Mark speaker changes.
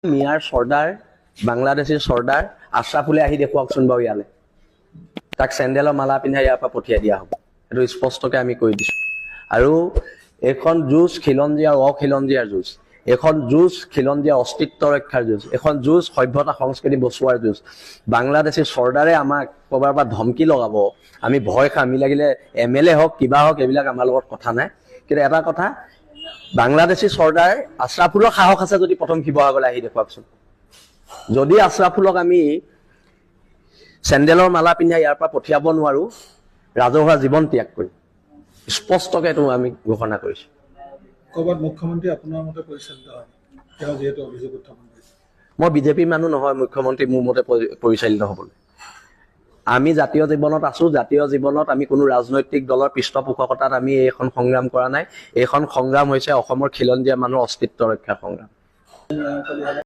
Speaker 1: মিয়াৰ চৰ্দাৰ বাংলাদেশীৰ চৰ্দাৰ আশ্ৰাফুলে আহি দেখুৱাকচোন বাৰু ইয়ালৈ তাক চেণ্ডেলৰ মালা পিন্ধাই ইয়াৰ পৰা পঠিয়াই দিয়া হ'ব এইটো স্পষ্টকৈ আমি কৈ দিছোঁ আৰু এইখন যুঁজ খিলঞ্জীয়া আৰু অখিলঞ্জীয়াৰ যুঁজ এখন যুঁজ খিলঞ্জীয়া অস্তিত্ব ৰক্ষাৰ যুঁজ এখন যুঁজ সভ্যতা সংস্কৃতি বচোৱাৰ যুঁজ বাংলাদেশী চৰ্দাৰে আমাক ক'ৰবাৰ পৰা ধমকি লগাব আমি ভয় খাম আমি লাগিলে MLA হওক কিবা হওক এইবিলাক আমাৰ লগত কথা নাই কিন্তু এটা কথা বাংলাদেশী চৰ্দাৰ আশ্ৰাফুলৰ সাহস আছে যদি প্ৰথম শিৱসাগৰলৈ আহি দেখুৱাকচোন যদি আশ্ৰাফুলক আমি চেণ্ডেলৰ মালা পিন্ধাই ইয়াৰ পৰা পঠিয়াব নোৱাৰো ৰাজহুৱা জীৱন ত্যাগ কৰি স্পষ্টকৈ এইটো আমি ঘোষণা কৰিছোঁ
Speaker 2: ক'ৰবাত মুখ্যমন্ত্ৰী আপোনাৰ মতে পৰিচালিত হয় তেওঁ যিহেতু অভিযোগ উত্থাপন কৰিছে
Speaker 1: মই বিজেপিৰ মানুহ নহয় মুখ্যমন্ত্ৰী মোৰ মতে পৰিচালিত হ'বলৈ আমি জাতীয় জীৱনত আছো জাতীয় জীৱনত আমি কোনো ৰাজনৈতিক দলৰ পৃষ্ঠপোষকতাত আমি এইখন সংগ্ৰাম কৰা নাই এইখন সংগ্ৰাম হৈছে অসমৰ খিলঞ্জীয়া মানুহৰ অস্তিত্ব ৰক্ষাৰ সংগ্ৰাম